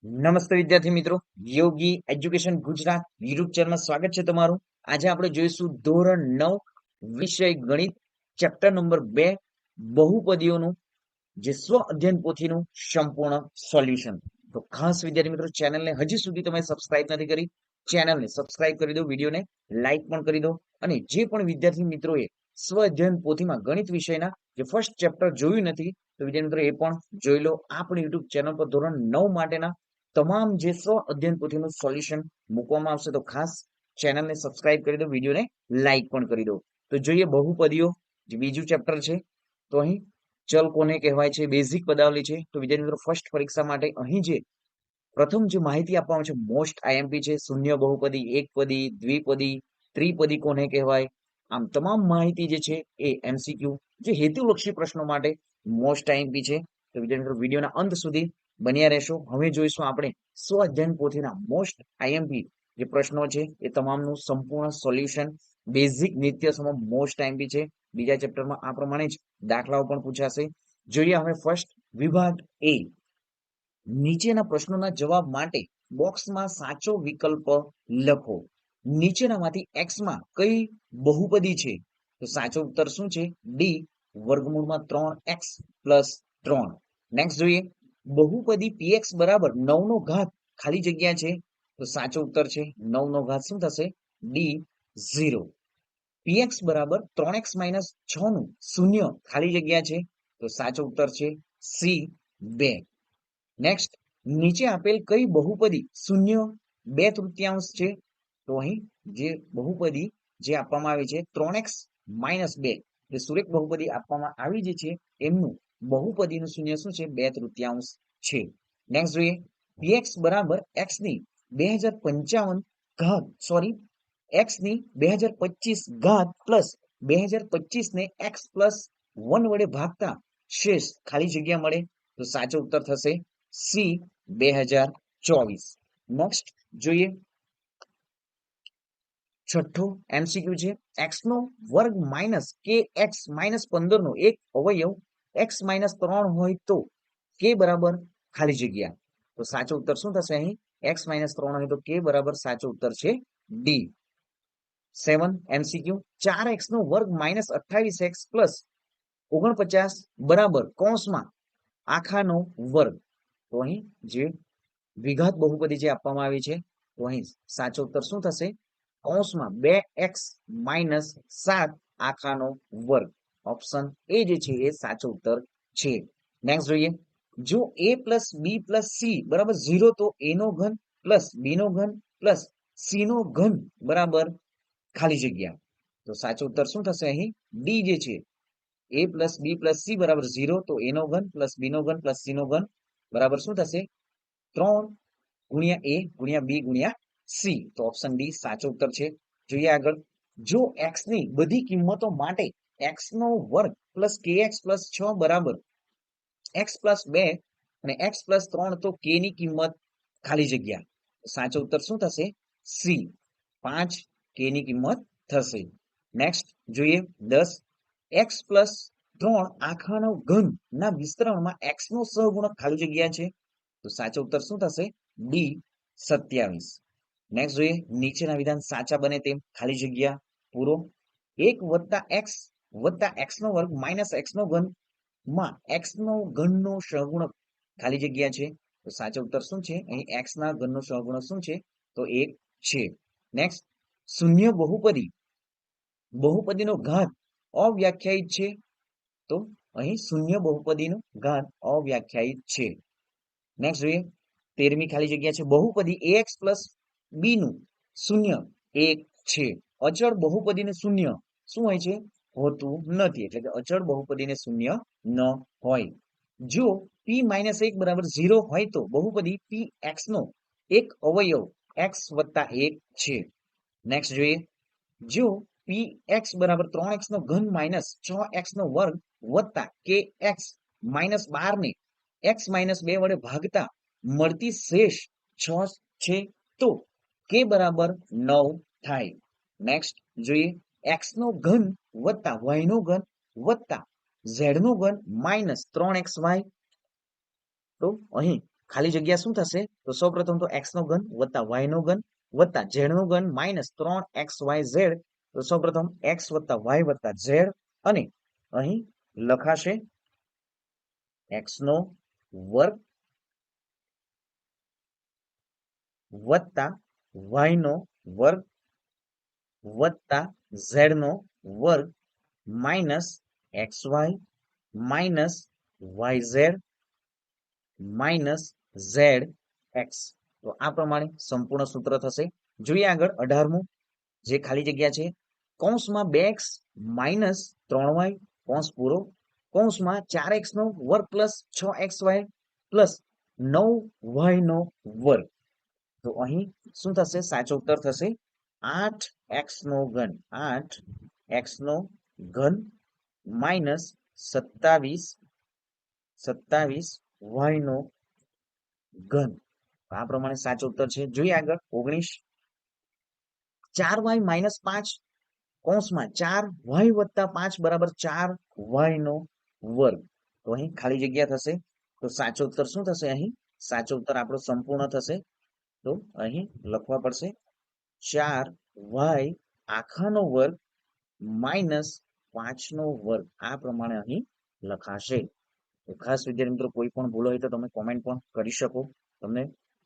નમસ્તે વિદ્યાર્થી મિત્રો, યોગી એજ્યુકેશન ગુજરાત યુટ્યુબ ચેનલમાં સ્વાગત છે તમારું. આજે આપણે જોઈશું ધોરણ 9 વિષય ગણિત ચેપ્ટર નંબર 2 બહુપદીઓનું જે સ્વ અધ્યયન પોથીનું સંપૂર્ણ સોલ્યુશન. તો ખાસ વિદ્યાર્થી મિત્રો, ચેનલને હજી સુધી તમે સબસ્ક્રાઇબ નથી કરી, ચેનલને સબસ્ક્રાઇબ કરી દો, વિડીયોને લાઈક પણ કરી દો, અને જે પણ વિદ્યાર્થી મિત્રોએ સ્વ અધ્યયન પોથીમાં ગણિત વિષયના જે ફર્સ્ટ ચેપ્ટર જોયું નથી, તો વિદ્યાર્થી મિત્રો એ પણ જોઈ લો. આપણી યુટ્યુબ ચેનલ પર ધોરણ 9 માટેના તમામ જે સ્વ અધ્યયન પોથીનું સોલ્યુશન મૂકવામાં આવશે, તો ખાસ ચેનલને સબસ્ક્રાઇબ કરી દો, વિડીયોને લાઈક પણ કરી દો. તો જોઈએ બહુપદીઓ, જે બીજું ચેપ્ટર છે. તો અહીં ચલ કોને કહેવાય છે, બેઝિક પદાવલી છે. તો વિદ્યાર્થી મિત્રો, ફર્સ્ટ પરીક્ષા માટે અહીં જે પ્રથમ જે માહિતી આપવામાં છે મોસ્ટ આઈએમપી છે. શૂન્ય બહુપદી, એકપદી, દ્વિપદી, ત્રિપદી કોને કહેવાય, આમ તમામ માહિતી જે છે એ એમસીક્યુ જે હેતુલક્ષી પ્રશ્નો માટે મોસ્ટ આઈએમપી છે. તો વિદ્યાર્થી મિત્રો, વિડીયોના અંત સુધી બન્યા રહેશો. હવે જોઈશું આપણે સ્વ અધ્યયન પોથીના મોસ્ટ આઈએમપી જે પ્રશ્નો છે એ તમામનું સંપૂર્ણ સોલ્યુશન. બેઝિક નિત્ય સમ મોસ્ટ આઈએમપી છે. બીજા ચેપ્ટરમાં આ પ્રમાણે જ દાખલાઓ પણ પૂછાશે. જોઈએ હવે ફર્સ્ટ વિભાગ એ. નીચેના પ્રશ્નોના જવાબ માટે બોક્સમાં સાચો વિકલ્પ લખો. નીચેનામાંથી એક્સમાં કઈ બહુપદી છે? તો સાચો ઉત્તર શું છે? ડી વર્ગમૂળમાં 3x પ્લસ 3. નેક્સ્ટ જોઈએ, બહુપદી px બરાબર 9 નો ઘાત ખાલી જગ્યા છે. તો સાચો ઉત્તર છે 9 નો ઘાત શું થશે? ડી 0. px બરાબર 3x માઇનસ 6 નું શૂન્ય ખાલી જગ્યા છે. તો સાચો ઉત્તર છે સી 2. નેક્સ્ટ, નીચે આપેલ કઈ બહુપદી શૂન્ય 2/3 છે? તો અહીં જે બહુપદી જે આપવામાં આવી છે 3x માઇનસ 2, જે સુરેખ બહુપદી આપવામાં આવી જે છે એમનું બહુપદીનું શૂન્ય શું છે? 2/3 છે. નેક્સ્ટ જોઈએ, px બરાબર x ની 2055 ઘાત x ની 2025 ઘાત પ્લસ 2025 ને x પ્લસ 1 વડે ભાગતા શેષ ખાલી જગ્યા મળે. તો સાચો ઉત્તર થશે સી 2024. નેક્સ્ટ જોઈએ, છઠ્ઠો એમસીક્યુ છે. એક્સ નો વર્ગ માઇનસ કે એક્સ માઇનસ 15 નો એક અવયવ એક્સ માઇનસ 3 હોય તો કે બરાબર ખાલી જગ્યા. તો સાચો ઉત્તર શું થશે? અહીં એક્સ માઇનસ 3 હોય તો કે બરાબર સાચો ઉત્તર છે ડી. 7 એમસીક્યુ, 4x નો વર્ગ માઇનસ 28x પ્લસ 49 બરાબર કૌંસમાં આખાનો વર્ગ. તો અહીં જે દ્વિઘાત બહુપદી જે આપવામાં આવી છે, તો અહીં સાચો ઉત્તર શું થશે? કૌંસમાં 2x માઇનસ 7 આખાનો વર્ગ. ઓપ્શન એ જે છે એ સાચો ઉત્તર છે. નેક્સ્ટ જોઈએ, જો a plus B plus C બરાબર 0 તો a નો ઘન પ્લસ બી નો ઘન પ્લસ સી નો ઘન બરાબર ખાલી જગ્યા. તો સાચો ઉત્તર શું થશે? અહીં ડી જે છે, a plus B plus C બરાબર 0 તો a નો ઘન પ્લસ બી નો ઘન પ્લસ સી નો ઘન બરાબર શું થશે? 3 ગુણ્યા a ગુણ્યા બી ગુણ્યા સી. તો ઓપ્શન ડી સાચો ઉત્તર છે. જોઈએ આગળ, જો x ની બધી કિંમતો માટે x નો વર્ગ પ્લસ kx પ્લસ 6 બરાબર x પ્લસ 2 અને x પ્લસ 3 તો k ની કિંમત ખાલી જગ્યા. સાચો ઉત્તર શું થશે? સી 5 k ની કિંમત થશે. નેક્સ્ટ જોઈએ 10, x પ્લસ 3 આખાનો ઘન ના વિસ્તરણમાં x નો સહગુણક ખાલી જગ્યા છે. તો સાચો ઉત્તર શું થશે? ડી 27. નેક્સ્ટ જોઈએ, નીચેના વિધાન સાચા બને તેમ ખાલી જગ્યા પૂરો. 1 વત્તા x નો વર્ગ માઇનસ x નો ઘન માં x નો ઘનનો સહગુણક ખાલી જગ્યા છે. તો સાચો ઉત્તર શું છે? અહીં x ના ઘનનો સહગુણક શું છે? તો 1 છે. નેક્સ્ટ, શૂન્ય બહુપદીનો ઘાત અવ્યાખ્યાયિત છે. તો અહીં શૂન્ય બહુપદીનો ઘાત અવ્યાખ્યાયિત છે. નેક્સ્ટ જોઈએ, 13મી ખાલી જગ્યા છે. બહુપદી ax પ્લસ બી નું શૂન્ય 1 છે. અચળ બહુપદીને શૂન્ય શું હોય છે? હોતું નથી. એટલે કે અચળ બહુપદીને શૂન્ય ન હોય. જો p માઇનસ 1 બરાબર 0 હોય તો બહુપદી px નો એક અવયવ x વત્તા 1 છે. નેક્સ્ટ જોઈએ, જો px બરાબર 3x નો ઘન માઇનસ 6x નો વર્ગ વત્તા kx માઇનસ 12 ને x માઇનસ 2 વડે ભાગતા મળતી શેષ 6 છે તો k બરાબર 9 થાય. નેક્સ્ટ જોઈએ, x નો ઘન વત્તા y નો ઘન વત્તા z નો ઘન માઇનસ 3xy. તો અહીં ખાલી જગ્યા શું થશે? તો સૌપ્રથમ તો x નો ઘન વત્તા y નો ઘન વત્તા z નો ઘન માઇનસ 3xyz. તો સૌપ્રથમ x વત્તા y વત્તા z અને અહીં લખાશે x નો વર્ગ વત્તા y નો વર્ગ વત્તા z નો વર્ગ minus xy minus yz minus zx. તો આ પ્રમાણે સંપૂર્ણ સૂત્ર થશે. જોઈએ આગળ 18મું, જે ખાલી જગ્યા છે કૌંસમાં 2x માઇનસ 3y કૌંસ પૂરો કૌંસમાં 4x નો વર્ગ પ્લસ 6xy પ્લસ 9y નો વર્ગ. તો અહીં શું થશે? સાચો ઉત્તર થશે 8x નો ઘન, 8x નો ઘન માઇનસ 27y નો ઘન. આ પ્રમાણે સાચો ઉત્તર છે. જોઈએ આગળ 19, 4y માઇનસ 5 કૌંસમાં 4y વત્તા 5 બરાબર 4y નો વર્ગ. તો અહીં ખાલી જગ્યા થશે. તો સાચો ઉત્તર શું થશે? અહીં સાચો ઉત્તર આપણો સંપૂર્ણ થશે. તો અહીં લખવા પડશે 4y આખાનો વર્ગ માઇનસ 5 નો વર્ગ. આ પ્રમાણે અહીં લખાશે. તો ખાસ વિદ્યાર્થી મિત્રો, કોઈ પણ ભૂલ હોય તો તમે કોમેન્ટ પણ કરી શકો, તમને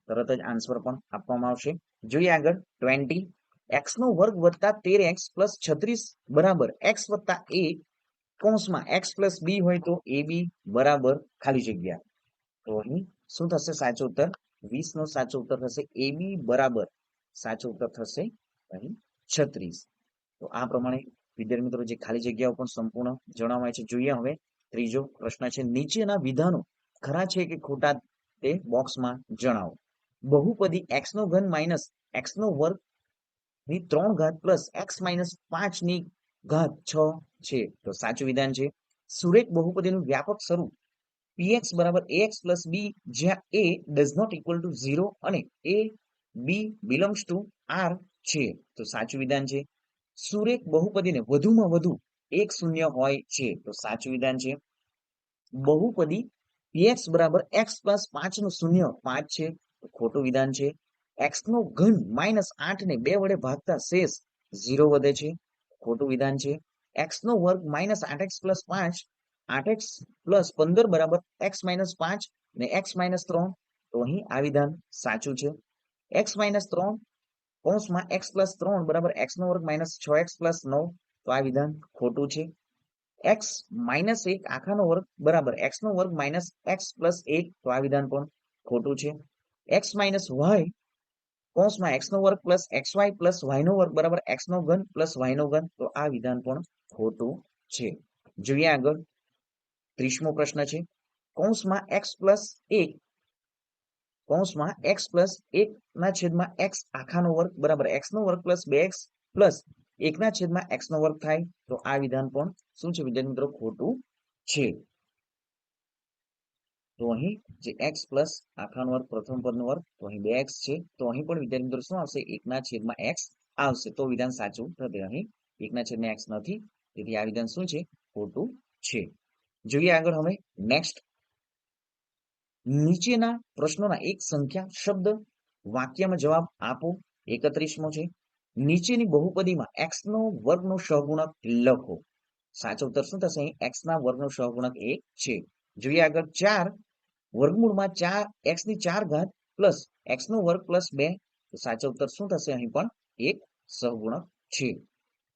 તરત જ આન્સર પણ આપવામાં આવશે. જોઈએ આગળ 20, x નો વર્ગ વત્તા 13x પ્લસ 36 બરાબર x વત્તા a કૌંસમાં x પ્લસ b હોય તો ab બરાબર ખાલી જગ્યા. તો અહીં શું થશે? સાચો ઉત્તર 20 નો સાચો ઉત્તર થશે ab બરાબર સાચો ઉત્તર થશે અહીં 36. તો આ પ્રમાણે વિદ્યાર્થી મિત્રો જે ખાલી જગ્યાઓ પણ સંપૂર્ણ જણાવાય છે. જોઈએ હવે ત્રીજો પ્રશ્ન છે, નીચેના વિધાનો ખરા છે કે ખોટા તે બોક્સમાં જણાવો. બહુપદી x નો ઘન માઇનસ x નો વર્ગ ની 3 ઘાત પ્લસ x માઇનસ 5 ની ઘાત 6 છે. તો સાચું વિધાન છે. સુરેખ બહુપદીનું વ્યાપક સ્વરૂપ px બરાબર ax પ્લસ b જ્યાં a does not equal to 0 અને a b belongs to r છે. તો સાચું વિધાન છે. સુરેખ બહુપદીને વધુમાં વધુ એક શૂન્ય હોય છે. તો સાચું વિધાન છે. બહુપદી px બરાબર x પ્લસ 5 નું શૂન્ય 5 છે. તો ખોટું વિધાન છે. x નો ઘન માઇનસ 8 ને 2 વડે ભાગતા શેષ 0 વધે છે. ખોટું વિધાન છે. x નો વર્ગ minus 8x plus 5 8x plus 15 બરાબર x માઇનસ 5 ને x માઇનસ 3. તો અહીં આ વિધાન સાચું છે. x માઇનસ 3 કૌંસમાં x પ્લસ 3 બરાબર x નો વર્ગ માઇનસ 6x પ્લસ 9. તો આ વિધાન ખોટું છે. x માઇનસ 1 આખાનો વર્ગ બરાબર x નો વર્ગ માઇનસ x પ્લસ 1. તો આ વિધાન પણ ખોટું છે. x માઇનસ y કૌંસમાં x નો વર્ગ પ્લસ xy પ્લસ y નો વર્ગ બરાબર x નો ઘન પ્લસ y નો ઘન. તો આ વિધાન પણ ખોટું છે. જોઈએ આગળ 30મો પ્રશ્ન છે, કૌંસમાં x પ્લસ 1 કૌંસમાં x પ્લસ 1 ના છેદમાં x આખાનો વર્ગ બરાબર x નો વર્ગ પ્લસ 2x પ્લસ 1 ના છેદમાં x નો વર્ગ થાય. તો આ વિધાન પણ શું છે વિદ્યાર્થી મિત્રો? ખોટું છે. તો અહીં જે x પ્લસ આખાનો વર્ગ પ્રથમ પદનો વર્ગ, તો અહીં 2x છે. તો અહીં પણ વિદ્યાર્થી મિત્રો શું આવશે? 1 ના છેદમાં x આવશે. તો વિધાન સાચું થશે. અહીં 1 ના છેદમાં x નથી, તેથી આ વિધાન શું છે? ખોટું છે. જોઈએ આગળ હવે નેક્સ્ટ, નીચેના પ્રશ્નોના એક સંખ્યા શબ્દ વાક્યમાં જવાબ આપો. 31મો છે, નીચેની બહુપદીમાં x નો વર્ગનો સહગુણક લખો. સાચો ઉત્તર શું થશે? અહીં x ના વર્ગનો સહગુણક 1 છે. જોઈએ આગળ 4 વર્ગમૂળમાં 4 x ની 4 ઘાત પ્લસ x નો વર્ગ પ્લસ 2. તો સાચો ઉત્તર શું થશે? અહીં પણ 1 સહગુણક છે.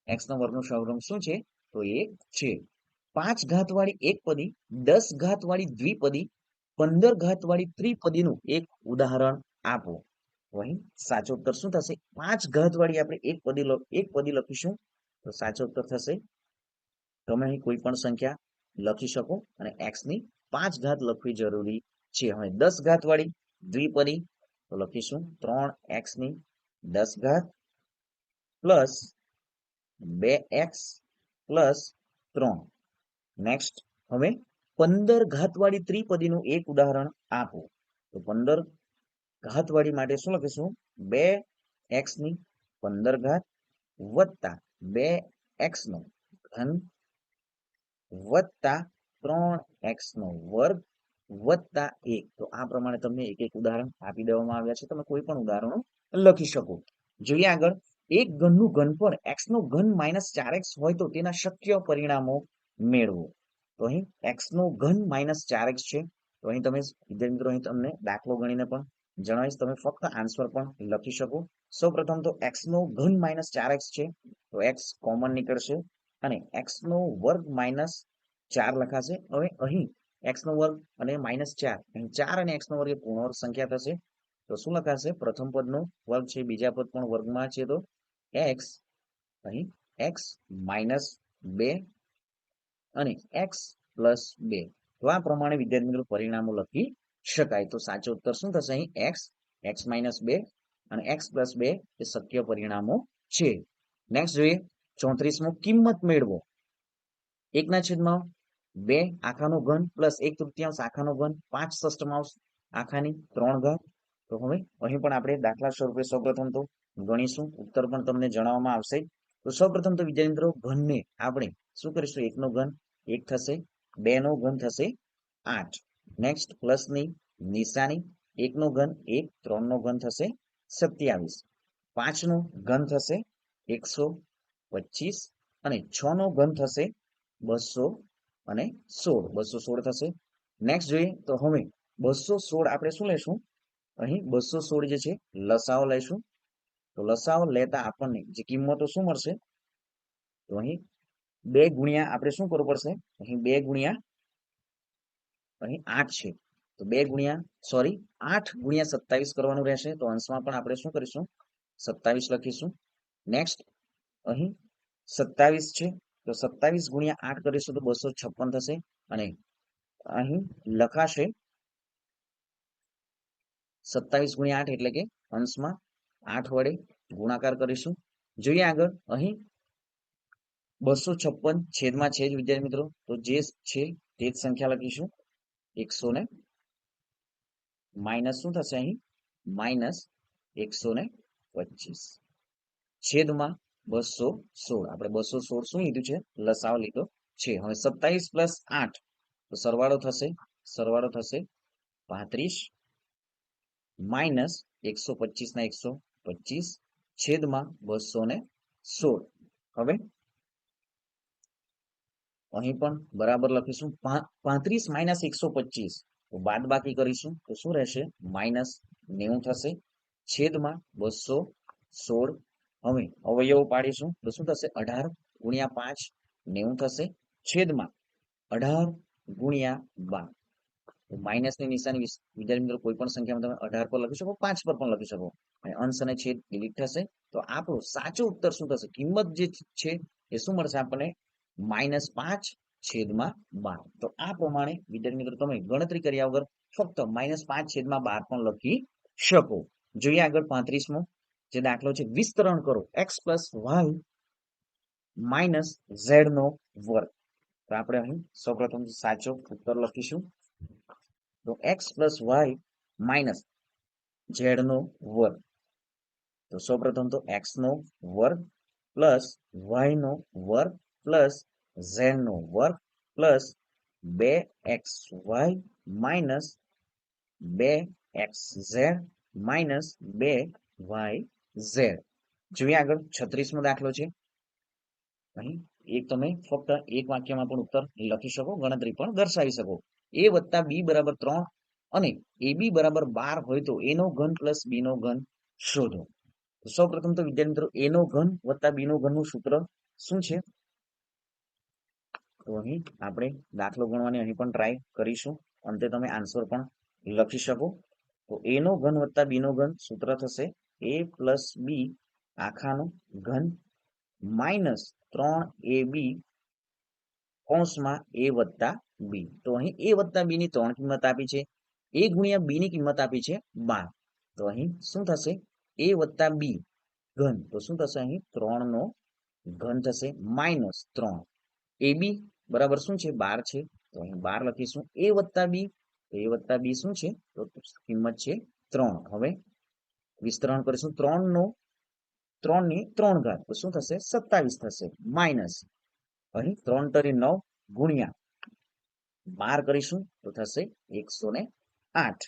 x ના વર્ગનો સહગુણક શું છે? તો 1 છે. 5 ઘાત વાળી એકપદી, 10 ઘાત વાળી દ્વિપદી, 15 ઘાત વાળી ત્રિપદીનું એક ઉદાહરણ આપો. તો અહીં સાચો ઉત્તર શું થશે? 5 ઘાત વાળી આપણે એક પદી લખીશું. તો સાચો ઉત્તર થશે, તમે અહીં કોઈ પણ સંખ્યા લખી શકો અને x ની 5 ઘાત લખવી જરૂરી છે. હવે 10 ઘાત વાળી દ્વિપદી તો લખીશું 3x ની 10 ઘાત પ્લસ 2x પ્લસ 3. નેક્સ્ટ, હવે 15 ઘાત વાળી ત્રિપદીનું એક ઉદાહરણ આપો. તો 15 ઘાત વાળી માટે શું લખીશું? 2x ની 15 ઘાત વત્તા 2x નો ઘન વત્તા 3x નો વર્ગ વત્તા 1. તો આ પ્રમાણે તમને એક એક ઉદાહરણ આપી દેવામાં આવ્યા છે. તમે કોઈ પણ ઉદાહરણો લખી શકો. જોઈએ આગળ. એક ઘનનું ઘનફળ x નો ઘન માઇનસ 4x હોય તો તેના શક્ય પરિણામો મેળવો. તો અહીં x નો ઘન માઇનસ 4x છે. તો અહીં તમે વિદ્યાર્થી મિત્રો અહીં તમને દાખલો ગણીને પણ જણાવીશ. તમે ફક્ત આન્સર પણ લખી શકો. સૌપ્રથમ તો x નો ઘન માઇનસ 4x છે. તો x કોમન નીકળશે અને x નો વર્ગ માઇનસ 4 લખાશે. હવે અહીં x નો વર્ગ અને -4, અહીં 4 અને x નો વર્ગ એ પૂર્ણાંક સંખ્યા થશે. તો શું લખાશે? પ્રથમ પદનો વર્ગ છે, બીજા પદ પણ વર્ગમાં છે, તો x અહીં x -2 અને x +2. તો આ પ્રમાણે વિદ્યાર્થી મિત્રો પરિણામો લખી શકાય. તો સાચો ઉત્તર શું થશે? અહીં x -2 અને x +2 એ શક્ય પરિણામો છે. નેક્સ્ટ જોઈએ 34મો. કિંમત મેળવો. 1/2 આખાનો ઘન પ્લસ 1/3 આખાનો ઘન 5/6 આખાની 3 ઘાત. તો હવે અહીં પણ આપણે દાખલા સ્વરૂપે સૌપ્રથમ તો ગણીશું. ઉત્તર પણ તમને જણાવવામાં આવશે. તો સૌપ્રથમ તો વિદ્યાર્થી મિત્રો ઘનને આપણે શું કરીશું? 1 નો ઘન 1 થશે, 2 નો ઘન થશે 8. નેક્સ્ટ પ્લસની નિશાની. 1 નો ઘન 1, 3 નો ઘન થશે 27, 5 નો ઘન થશે 125 અને 6 નો ઘન થશે 216 થશે. નેક્સ્ટ જોઈએ તો હવે 216 આપણે શું લેશું? અહીં 216 જે છે લસાઅ લઈશું. તો લસાઅ લેતા આપણને જે કિંમતો શું મળશે? તો અહીં 2 ગુણ્યા આપણે શું કરવું પડશે? અહીં 2 ગુણ્યા અહીં 8 છે. તો 2 ગુણ્યા 8 ગુણ્યા 27 કરવાનું રહેશે. તો અંશમાં પણ આપણે શું કરીશું? 27 લખીશું. નેક્સ્ટ અહીં 27 છે. તો 27 ગુણ્યા 8 કરીશું તો 256 થશે અને અહીં લખાશે 27 ગુણ્યા 8 એટલે કે અંશમાં 8 વડે ગુણાકાર કરીશું. જોઈએ આગળ. અહીં 256 છેદમાં છે જ વિદ્યાર્થી મિત્રો. તો જે છે તે જ સંખ્યા લખીશું. 100 ને માઇનસ શું થશે? અહીં -125 છેદમાં 216. આપણે 216 શું લીધું છે? લસાઅ લીધો છે. હવે 27 + 8 તો સરવાળો થશે 35 -125 ના 125 છેદમાં 216. હવે અહીં પણ બરાબર લખીશું. 35 - 125 તો બાદબાકી કરીશું તો શું રહેશે? -90 થશે છેદમાં 216. હવે અવયવો પાડીશું તો શું થશે? 18 ગુણ્યા 5 90 થશે છેદમાં 18 ગુણ્યા 12. તો માઇનસની નિશાની વિદ્યાર્થી મિત્રો કોઈ પણ સંખ્યામાં તમે 18 પર લખી શકો, 5 પર પણ લખી શકો અને અંશ અને છેદ ડિલીટ થશે. તો આપણો સાચો ઉત્તર શું થશે? કિંમત જે છે એ શું મળશે આપણને? -5/12. તો આ પ્રમાણે વિદ્યાર્થી મિત્રો તમે ગણતરી કર્યા વગર ફક્ત -5/12 પણ લખી શકો. જોઈએ આગળ 35મો જે દાખલો છે. વિસ્તરણ કરો x + y - z નો વર્ગ. તો આપણે અહીં સૌપ્રથમ સાચો ઉત્તર લખીશું. તો x + y - z નો વર્ગ. તો સૌપ્રથમ તો x નો વર્ગ પ્લસ y નો વર્ગ પ્લસ z નો વર્ગ plus 2xy minus 2xz minus 2yz. જોઈએ આગળ 36મો દાખલો છે. અહીં તમે ફક્ત એક વાક્યમાં પણ ઉત્તર લખી શકો, ગણતરી પણ દર્શાવી શકો. a + b = 3 અને ab = 12 હોય તો a નો ઘન પ્લસ b નો ઘન શોધો. તો સૌપ્રથમ તો વિદ્યાર્થી મિત્રો a નો ઘન વત્તા b નો ઘનનું સૂત્ર શું છે? તો અહીં આપણે દાખલો ગણવાની અહીં પણ ટ્રાય કરીશું. અંતે તમે આન્સર પણ લખી શકો. તો a નો ઘન વત્તા b નો ઘન સૂત્ર થશે a + b આખાનો ઘન માઇનસ 3ab કૌંસમાં a વત્તા b. તો અહીં a વત્તા b ની 3 કિંમત આપી છે. a ગુણ્યા b ની કિંમત આપી છે 12. તો અહીં શું થશે? a વત્તા b ઘન. તો શું થશે? અહીં 3 નો ઘન થશે -3. ab બરાબર શું છે? 12 છે. તો અહીં 12 લખીશું. a વત્તા b, તો a વત્તા b શું છે? તો કિંમત છે 3. હવે વિસ્તરણ કરીશું. 3 ની 3 ઘાત તો શું થશે? 27 થશે માઇનસ અહીં 3 × 9 ગુણ્યા 12 કરીશું તો થશે 108.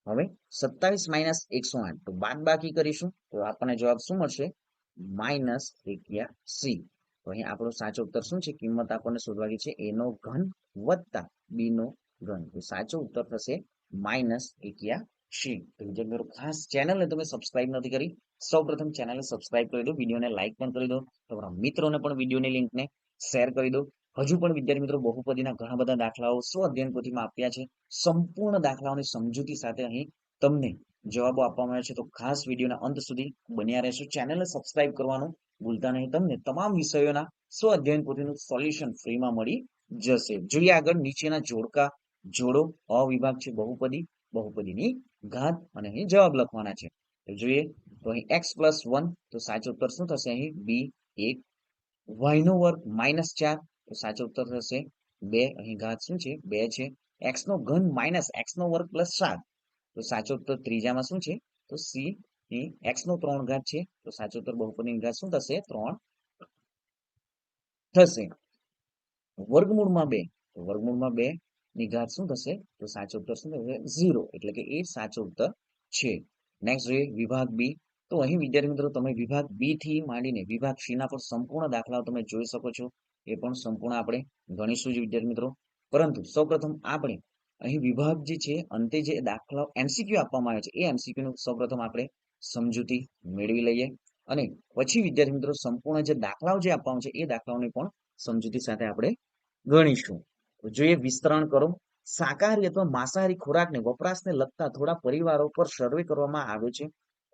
હવે 27 માઇનસ 108 તો બાદ બાકી કરીશું તો આપણને જવાબ શું મળશે? -81. તો અહીં આપણો સાચો ઉત્તર શું છે? કિંમત આપણને શોધવાની છે a નો ઘન વત્તા b નો ઘન. તો સાચો ઉત્તર થશે -81. તો વિદ્યાર્થી ખાસ ચેનલને તમે સબસ્ક્રાઇબ નથી કરી, સૌપ્રથમ ચેનલને સબસ્ક્રાઇબ કરી દો, વિડીયોને લાઈક પણ કરી દો, તમારા મિત્રોને પણ વિડીયોની લિંકને શેર કરી દો. હજુ પણ વિદ્યાર્થી મિત્રો બહુપદીના ઘણા બધા દાખલાઓ સ્વ અધ્યયન પોથીમાં આપ્યા છે. સંપૂર્ણ દાખલાઓની સમજૂતી સાથે અહીં તમને જવાબો આપવામાં આવ્યા છે. તો ખાસ વિડીયોના અંત સુધી બન્યા રહેશો. ચેનલને સબસ્ક્રાઇબ કરવાનું ભૂલતા નહીં. તમને તમામ વિષયોના સ્વ અધ્યયન પોથીનું સોલ્યુશન ફ્રીમાં મળી જશે. જોઈએ આગળ નીચેના જોડકા જોડો. અવિભાગ છે બહુપદી, બહુપદીની ઘાત અને અહીં જવાબ લખવાના છે. તો જોઈએ તો અહીં x+1 તો સાચો ઉત્તર શું થશે? અહીં b1. y નો વર્ગ -4 તો સાચો ઉત્તર થશે 2. અહીં ઘાત શું છે? 2 છે. x નો ઘન માઇનસ x નો વર્ગ +7 તો સાચો ઉત્તર ત્રીજામાં શું છે? તો c. x નો 3 ઘાત છે તો સાચો ઉત્તર બહુપદીની ઘાત શું થશે? 3 થશે. વર્ગમૂળમાં 2 તો વર્ગમૂળમાં 2 ની ઘાત શું થશે? તો સાચો ઉત્તર શું થશે? 0. એટલે કે એ સાચો ઉત્તર છે. નેક્સ્ટ જોઈએ વિભાગ બી. તો અહીં વિદ્યાર્થી મિત્રો તમે વિભાગ બી થી માંડીને વિભાગ સી ના પણ સંપૂર્ણ દાખલાઓ તમે જોઈ શકો છો. એ પણ સંપૂર્ણ આપણે ગણીશું જ વિદ્યાર્થી મિત્રો. પરંતુ સૌપ્રથમ આપણે અહીં વિભાગ જે છે અંતે જે દાખલાઓ એમસીક્યુ આપવામાં આવે છે એ એમસીક્યુ નું સૌપ્રથમ આપણે સમજૂતી મેળવી લઈએ અને પછી વિદ્યાર્થી મિત્રો સંપૂર્ણ જે દાખલાઓ જે આપવામાં છે એ દાખલાઓની પણ સમજૂતી સાથે આપણે ગણીશું. તો જોઈએ વિસ્તરણ કરો. શાકાહારી અથવા માંસાહારી ખોરાકને વપરાશને લગતા થોડા પરિવારો પર સર્વે કરવામાં આવ્યો છે.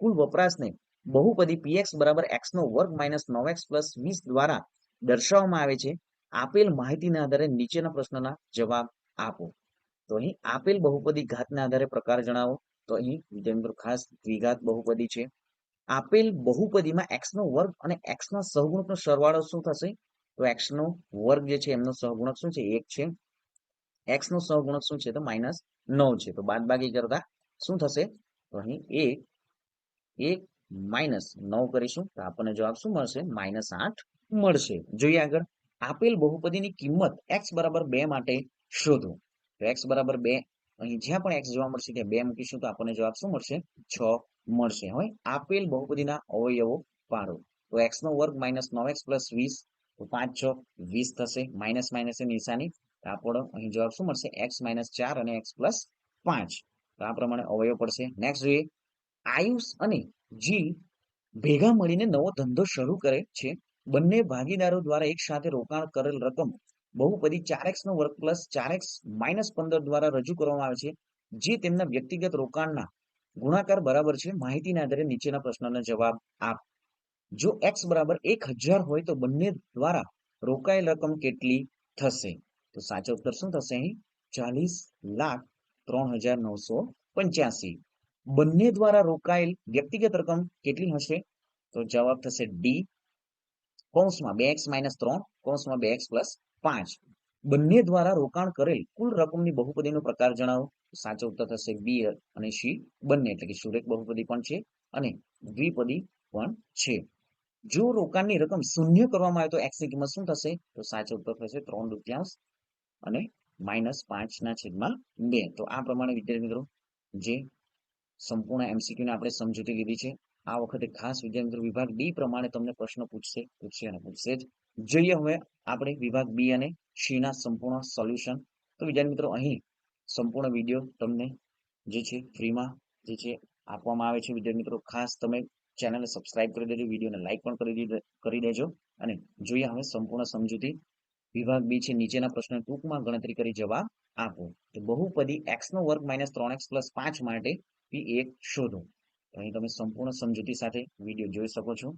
કુલ વપરાશને બહુપદી px બરાબર x નો વર્ગ માઇનસ 9x પ્લસ 20 દ્વારા દર્શાવવામાં આવે છે. આપેલ માહિતીના આધારે નીચેના પ્રશ્નના જવાબ આપો. તો અહીં આપેલ બહુપદી ઘાતના આધારે પ્રકાર જણાવો. તો અહીં વિદ્યાર્થી મિત્રો ખાસ દ્વિઘાત બહુપદી છે. આપેલ બહુપદીમાં x નો વર્ગ અને x ના સહગુણકનો સરવાળો શું થશે? તો x નો વર્ગ જે છે એમનો સહગુણક શું છે? 1 છે. x નો સહગુણક શું છે? તો -9 છે. તો બાદબાકી કરતા શું થશે? તો અહીં 1 -9 કરીશું તો આપણને જવાબ શું મળશે? -8 મળશે. જોઈએ આગળ આપેલ બહુપદીની કિંમત x બરાબર 2 માટે શોધો. તો x બરાબર 2 અહીં જ્યાં પણ x જોવા મળશે ત્યાં 2 મૂકીશું તો આપણને જવાબ શું મળશે? 6 મળશે. હવે આપેલ બહુપદીના અવયવો પાડો. તો x નો વર્ગ માઇનસ 9x પ્લસ 20 તો 5 6 20 થશે. માઇનસ માઇનસ નિશાની તો આપણો અહીં જવાબ શું મળશે? x - 4 અને x + 5 તો આ પ્રમાણે અવયવ પડશે. નેક્સ્ટ જોઈએ આયુષ અને જી ભેગા મળીને નવો ધંધો શરૂ કરે છે. બંને ભાગીદારો દ્વારા એક સાથે રોકાણ કરેલ રકમ બહુપદી 4x નો વર્ગ પ્લસ 4x - 15 દ્વારા રજૂ કરવામાં આવે છે. જે તેમના વ્યક્તિગત રોકાણના ગુણાકાર બરાબર છે. માહિતીના આધારે નીચેના પ્રશ્નના જવાબ આપ. જો x બરાબર 1000 હોય તો બંને દ્વારા રોકાયેલ રકમ કેટલી થશે? તો સાચો ઉત્તર શું થશે? અહીં 40,03,985. બંને દ્વારા રોકાયેલ વ્યક્તિગત રકમ કેટલી હશે? તો જવાબ થશે ડી કૌંસમાં 2x - 3 કૌંસમાં 2x + 5. બંને દ્વારા રોકાણ કરેલ કુલ રકમની બહુપદીનો પ્રકાર જણાવો. સાચો ઉત્તર થશે બી અને સી બંને, એટલે કે સુરેખ બહુપદી પણ છે અને દ્વિપદી પણ છે. જો રોકાણની રકમ શૂન્ય કરવામાં આવે તો x ની કિંમત શું થશે? તો સાચો ઉત્તર થશે 3/4 અને -5/2. તો આ પ્રમાણે વિદ્યાર્થી મિત્રો જે સંપૂર્ણ એમસીક્યુ ને આપણે સમજૂતી લીધી છે. આ વખતે ખાસ વિદ્યાર્થી મિત્રો વિભાગ ડી પ્રમાણે તમને પ્રશ્ન પૂછશે અને પૂછશે જ. જોઈએ હવે આપણે વિભાગ બી અને સી ના સંપૂર્ણ સોલ્યુશન. તો વિદ્યાર્થી મિત્રો અહીં સંપૂર્ણ વિડીયો તમને જે છે ફ્રીમાં જે છે આપવામાં આવે છે. વિદ્યાર્થી મિત્રો ખાસ તમે ચેનલને સબસ્ક્રાઇબ કરી દેજો, વિડીયોને લાઈક પણ કરી દેજો અને જોઈએ હવે સંપૂર્ણ સમજૂતી. વિભાગ બી છે નીચેના પ્રશ્ન ટૂંકમાં ગણતરી કરી જવાબ આપો. તો બહુપદી x નો વર્ગ - 3x + 5 માટે p1 શોધો. અહીં તમે સંપૂર્ણ સમજૂતી સાથે વિડીયો જોઈ શકો છો.